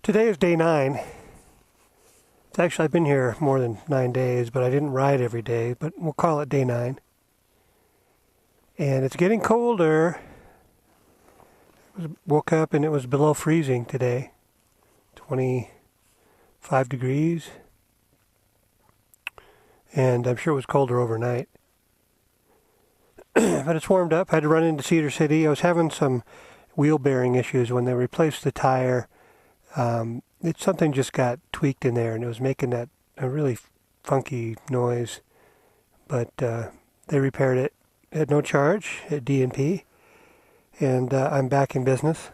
Today is day 9. It's actually, I've been here more than 9 days, but I didn't ride every day, but we'll call it day 9. And it's getting colder. Woke up and it was below freezing today. 25 degrees. And I'm sure it was colder overnight. But it's warmed up. I had to run into Cedar City. I was having some wheel bearing issues when they replaced the tire. Something just got tweaked in there and it was making a really funky noise. But they repaired it at no charge at D&P. And I'm back in business.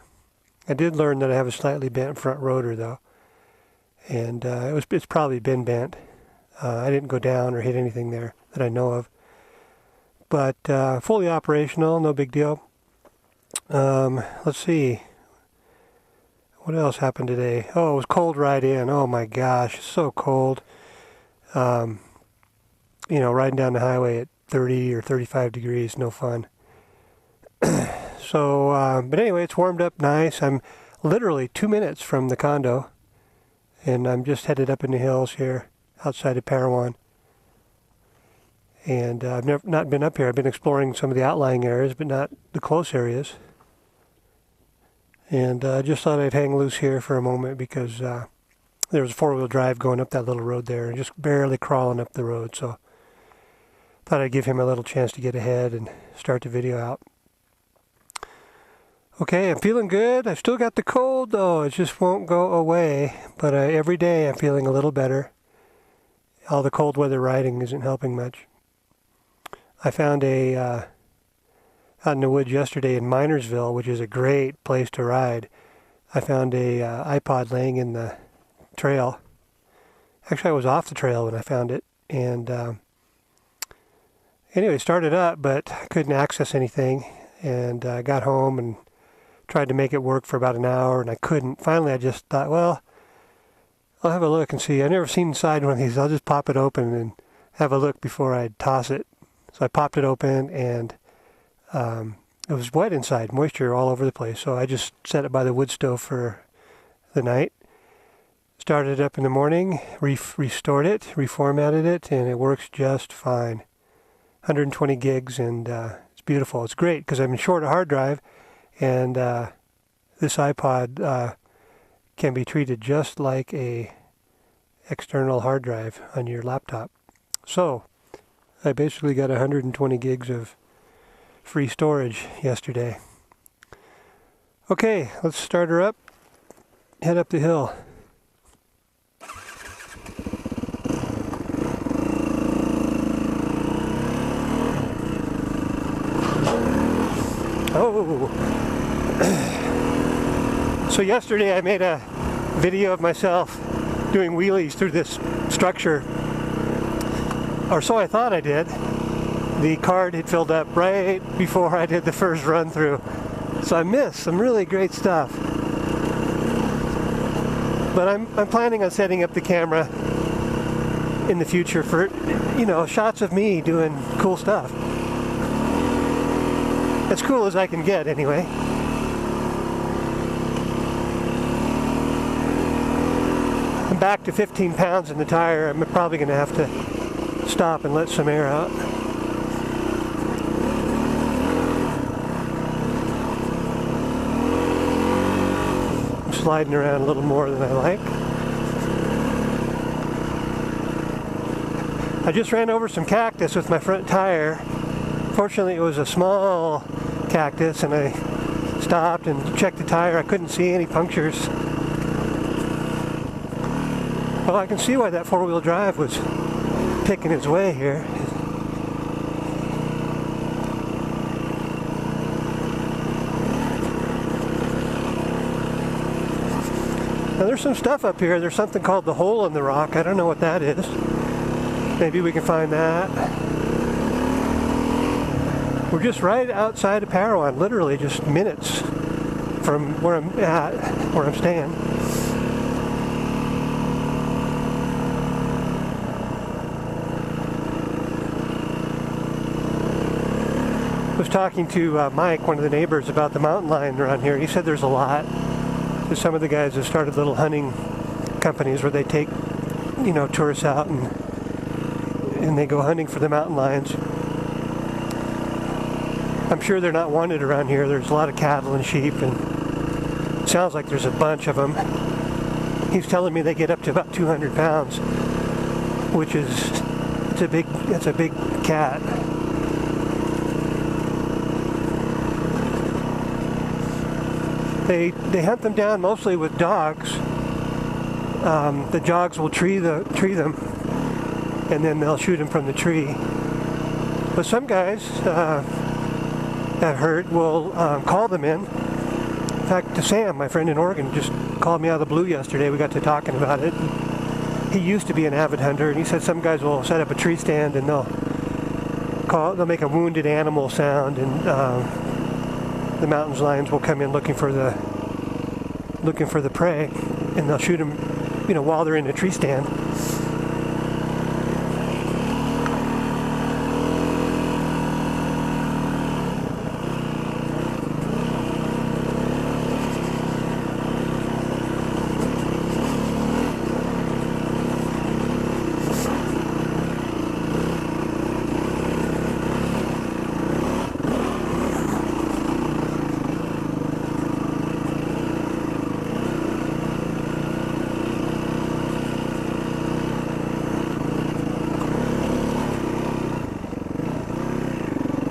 I did learn that I have a slightly bent front rotor though. And it's probably been bent. I didn't go down or hit anything there that I know of. But fully operational, no big deal. Let's see. What else happened today? Oh, it was cold right in. Oh my gosh, so cold. Riding down the highway at 30 or 35 degrees, no fun. But anyway, it's warmed up nice. I'm literally 2 minutes from the condo. And I'm just headed up in the hills here outside of Parowan. And I've not been up here. I've been exploring some of the outlying areas, but not the close areas. And I just thought I'd hang loose here for a moment because there was a four-wheel drive going up that little road there and just barely crawling up the road. So thought I'd give him a little chance to get ahead and start the video out. Okay, I'm feeling good. I've still got the cold though. It just won't go away. But every day I'm feeling a little better. All the cold weather riding isn't helping much. I found out in the woods yesterday in Minersville, which is a great place to ride. I found a iPod laying in the trail. Actually, I was off the trail when I found it. And anyway, started up, but I couldn't access anything. And I got home and tried to make it work for about an hour, and I couldn't. Finally, I just thought, well, I'll have a look and see. I've never seen inside one of these. I'll just pop it open and have a look before I toss it. So I popped it open, and it was wet inside, moisture all over the place. So I just set it by the wood stove for the night. Started it up in the morning, restored it, reformatted it, and it works just fine. 120 gigs, and it's beautiful. It's great because I've been short a hard drive, and this iPod can be treated just like a external hard drive on your laptop. So I basically got 120 gigs of free storage yesterday. Okay, let's start her up, head up the hill. Oh! So yesterday I made a video of myself doing wheelies through this structure. Or so I thought I did. The card had filled up right before I did the first run through. So I missed some really great stuff. But I'm planning on setting up the camera in the future for, shots of me doing cool stuff. As cool as I can get, anyway. I'm back to 15 pounds in the tire. I'm probably going to have to stop and let some air out. I'm sliding around a little more than I like. I just ran over some cactus with my front tire. Fortunately, it was a small cactus, and I stopped and checked the tire. I couldn't see any punctures. Well, I can see why that four-wheel drive was picking its way here. Now there's some stuff up here. There's something called the hole in the rock. I don't know what that is. Maybe we can find that. We're just right outside of Parowan, literally just minutes from where I'm at, where I'm staying. I was talking to Mike, one of the neighbors, about the mountain lion around here. He said there's a lot. There's some of the guys have started little hunting companies where they take, tourists out and they go hunting for the mountain lions. I'm sure they're not wanted around here. There's a lot of cattle and sheep, and it sounds like there's a bunch of them. He's telling me they get up to about 200 pounds, which is, it's a big cat. They hunt them down mostly with dogs. The dogs will tree them, and then they'll shoot them from the tree. But some guys, I've heard, will call them in. In fact, Sam, my friend in Oregon, just called me out of the blue yesterday. We got to talking about it. He used to be an avid hunter, and he said some guys will set up a tree stand and they'll make a wounded animal sound, and the mountain lions will come in looking for the prey, and they'll shoot them, while they're in a tree stand.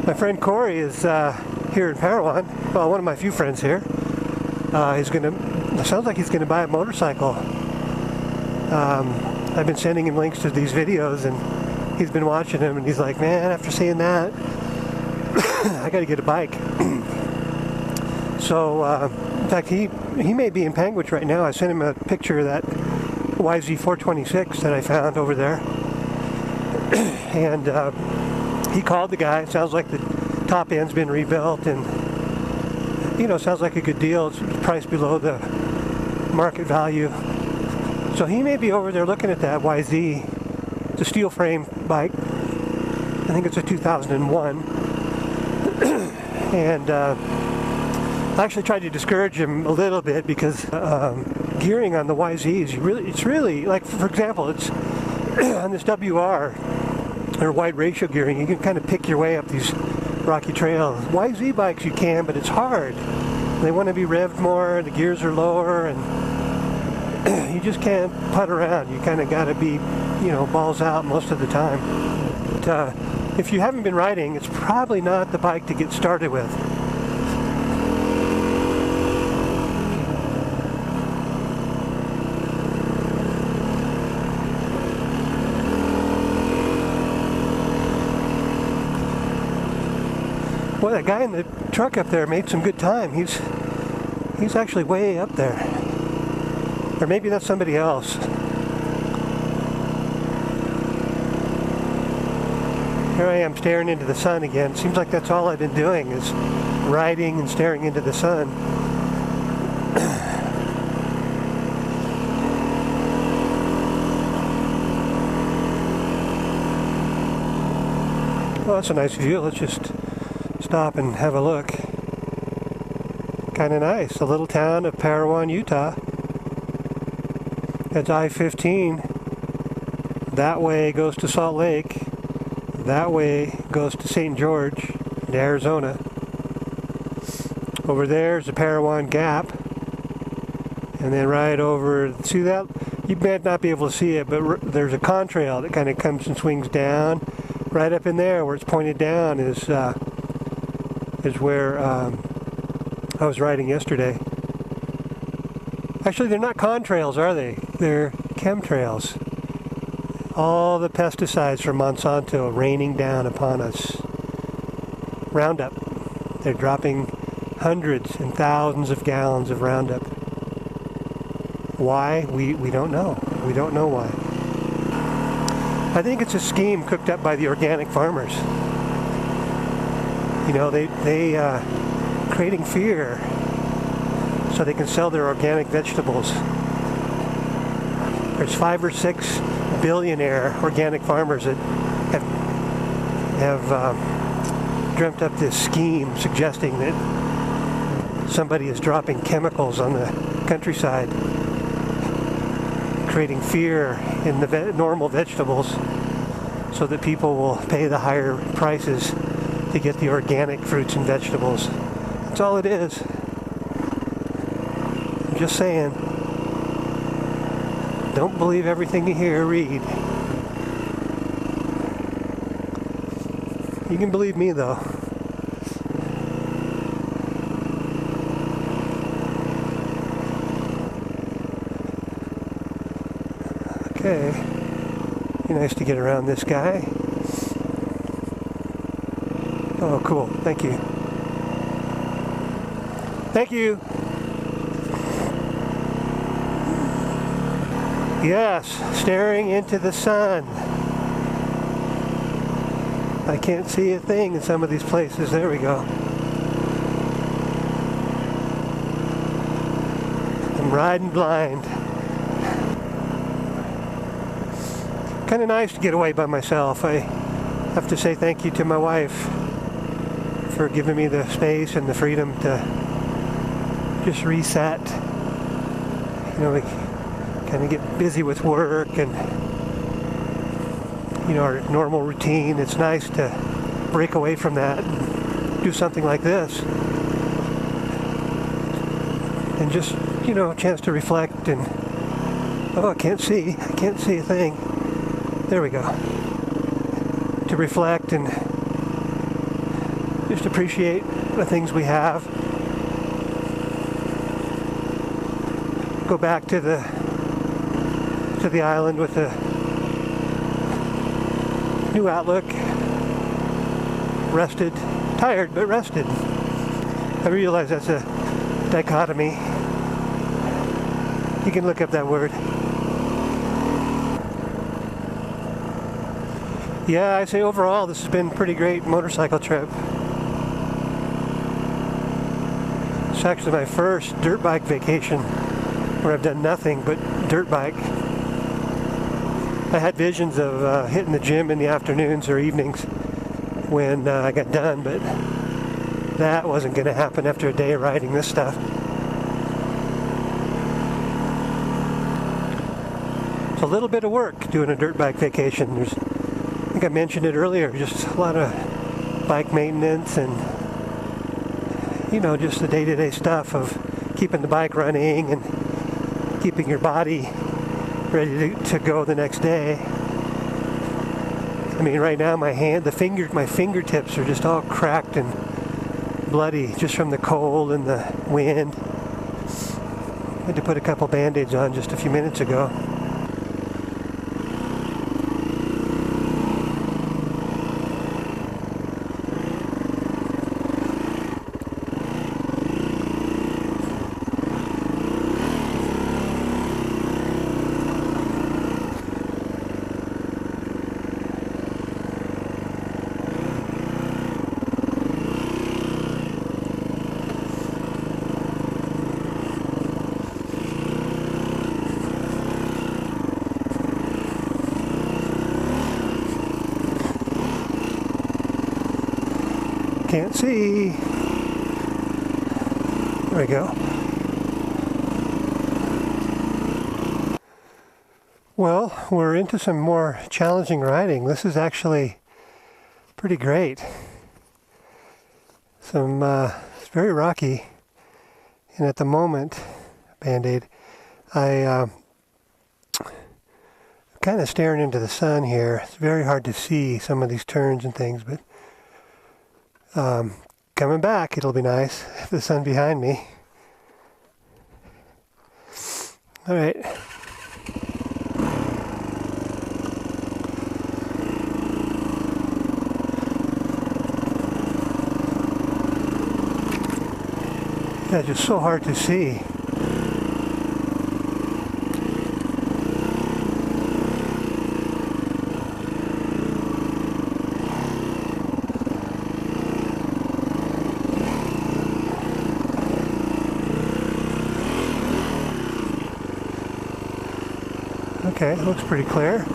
My friend Corey is here in Parowan. Well, one of my few friends here. Sounds like he's gonna buy a motorcycle. I've been sending him links to these videos, and he's been watching them, and he's like, man, after seeing that, I gotta get a bike. So, in fact, he may be in Panguitch right now. I sent him a picture of that YZ426 that I found over there. And he called the guy. It sounds like the top end's been rebuilt, and sounds like a good deal. It's priced below the market value. So he may be over there looking at that YZ. It's a steel frame bike. I think it's a 2001. And I actually tried to discourage him a little bit, because gearing on the YZs, it's really like, for example, it's on this WR, or wide ratio gearing, you can kind of pick your way up these rocky trails. YZ bikes you can, but it's hard. They want to be revved more, the gears are lower, and you just can't putt around. You kind of got to be, balls out most of the time. But, if you haven't been riding, it's probably not the bike to get started with. Boy, that guy in the truck up there made some good time. He's actually way up there. Or maybe that's somebody else. Here I am staring into the sun again. Seems like that's all I've been doing, is riding and staring into the sun. Well, that's a nice view. Let's just stop and have a look. Kind of nice. The little town of Parowan, Utah. That's I-15. That way goes to Salt Lake. That way goes to St. George, to Arizona. Over there is the Parowan Gap. And then right over, see that? You might not be able to see it, but there's a contrail that kind of comes and swings down. Right up in there where it's pointed down is where I was riding yesterday. Actually, they're not contrails, are they? They're chemtrails. All the pesticides from Monsanto raining down upon us. Roundup. They're dropping hundreds and thousands of gallons of Roundup. Why? We don't know. We don't know why. I think it's a scheme cooked up by the organic farmers. They creating fear so they can sell their organic vegetables. There's 5 or 6 billionaire organic farmers that have dreamt up this scheme suggesting that somebody is dropping chemicals on the countryside, creating fear in the normal vegetables so that people will pay the higher prices to get the organic fruits and vegetables. That's all it is. I'm just saying, don't believe everything you hear or read. You can believe me though. Okay, be nice to get around this guy. Oh, cool. Thank you. Thank you. Yes, staring into the sun. I can't see a thing in some of these places. There we go. I'm riding blind. Kind of nice to get away by myself. I have to say thank you to my wife for giving me the space and the freedom to just reset. You know, we kind of get busy with work and, you know, our normal routine. It's nice to break away from that and do something like this. And just, you know, a chance to reflect and, oh, I can't see a thing. There we go. To reflect and just appreciate the things we have. Go back to the island with a new outlook. Rested, tired, but rested. I realize that's a dichotomy. You can look up that word. Yeah, I say overall this has been a pretty great motorcycle trip. It's actually my first dirt bike vacation where I've done nothing but dirt bike. I had visions of hitting the gym in the afternoons or evenings when I got done, but that wasn't going to happen after a day of riding this stuff. It's a little bit of work doing a dirt bike vacation. I think I mentioned it earlier, just a lot of bike maintenance and, you know, just the day-to-day stuff of keeping the bike running and keeping your body ready to go the next day. I mean, right now my fingertips are just all cracked and bloody just from the cold and the wind. I had to put a couple band-aids on just a few minutes ago. Can't see. There we go. Well, we're into some more challenging riding. This is actually pretty great. It's very rocky, and at the moment, Band-Aid, I'm kind of staring into the sun here. It's very hard to see some of these turns and things, but coming back, it'll be nice. The sun behind me. All right. Yeah, just so hard to see. Okay, looks pretty clear.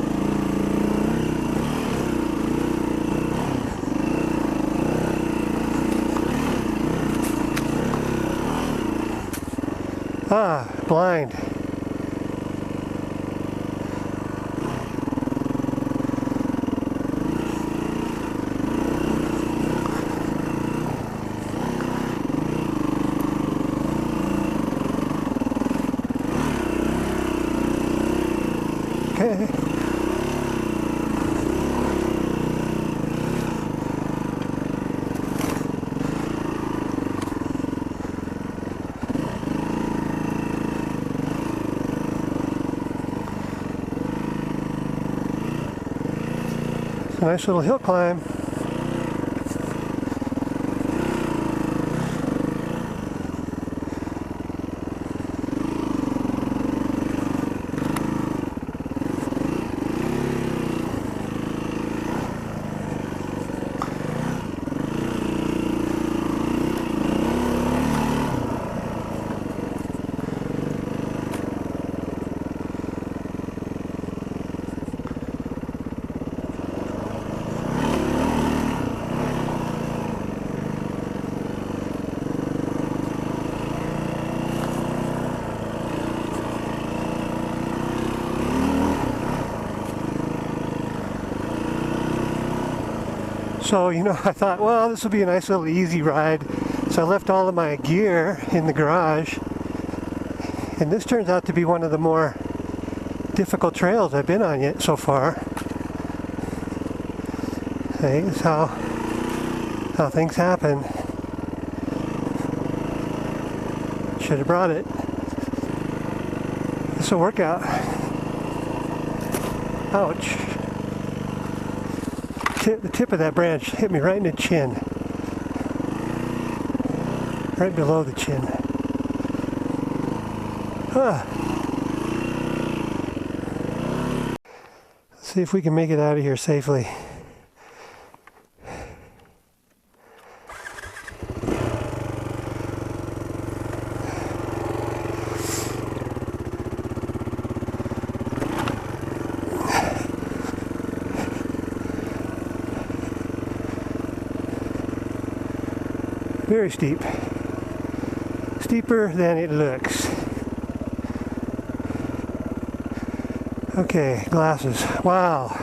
Ah, blind. Okay. It's a nice little hill climb. So, you know, I thought, well, this will be a nice little easy ride. So I left all of my gear in the garage. And this turns out to be one of the more difficult trails I've been on yet so far. Hey, that's how things happen. Should have brought it. It's a workout. Ouch. The tip of that branch hit me right in the chin. Right below the chin. Let's see if we can make it out of here safely. Very steep. Steeper than it looks. Okay, glasses. Wow.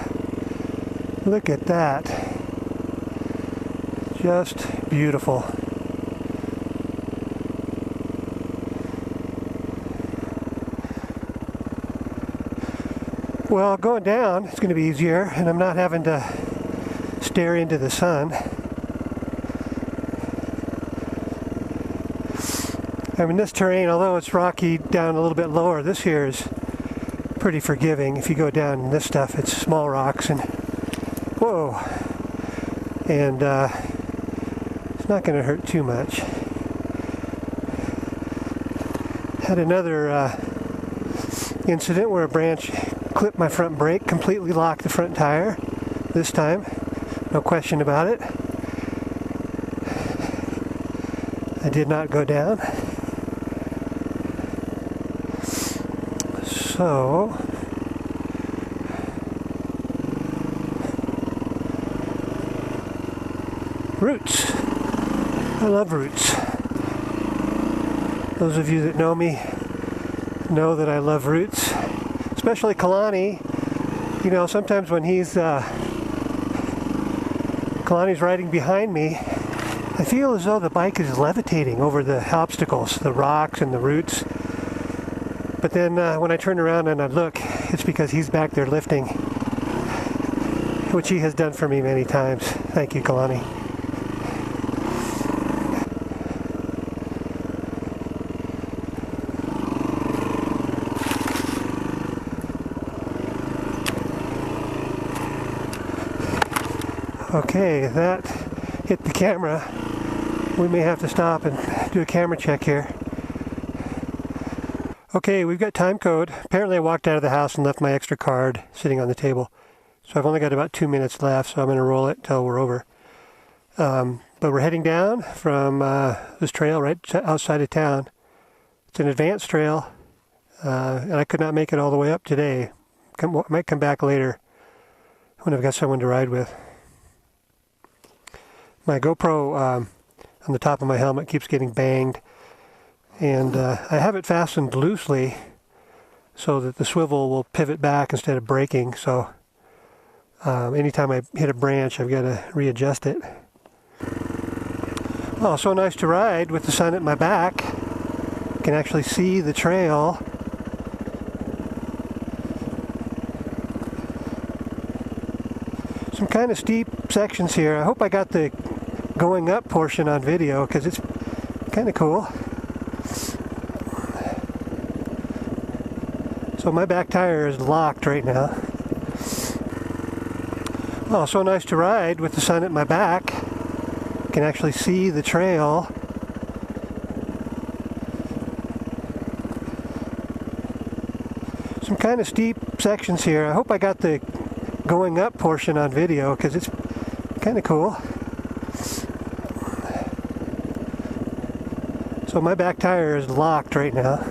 Look at that. Just beautiful. Well, going down, it's going to be easier, and I'm not having to stare into the sun. I mean, this terrain, although it's rocky down a little bit lower, this here is pretty forgiving. If you go down in this stuff, it's small rocks and whoa, and it's not going to hurt too much. Had another incident where a branch clipped my front brake, completely locked the front tire. This time, no question about it. I did not go down. So, roots. I love roots. Those of you that know me know that I love roots, especially Kalani. You know, sometimes when Kalani's riding behind me, I feel as though the bike is levitating over the obstacles, the rocks and the roots. But then when I turn around and I look, it's because he's back there lifting, which he has done for me many times. Thank you, Kalani. Okay, that hit the camera. We may have to stop and do a camera check here. Okay, we've got time code. Apparently I walked out of the house and left my extra card sitting on the table. So I've only got about 2 minutes left, so I'm going to roll it till we're over. But we're heading down from this trail right outside of town. It's an advanced trail, and I could not make it all the way up today. Might come back later when I've got someone to ride with. My GoPro on the top of my helmet keeps getting banged. And I have it fastened loosely so that the swivel will pivot back instead of breaking. So anytime I hit a branch, I've got to readjust it. Oh, so nice to ride with the sun at my back. You can actually see the trail. Some kind of steep sections here. I hope I got the going up portion on video because it's kind of cool. So my back tire is locked right now. Oh, so nice to ride with the sun at my back. You can actually see the trail. Some kind of steep sections here. I hope I got the going up portion on video because it's kind of cool. So my back tire is locked right now.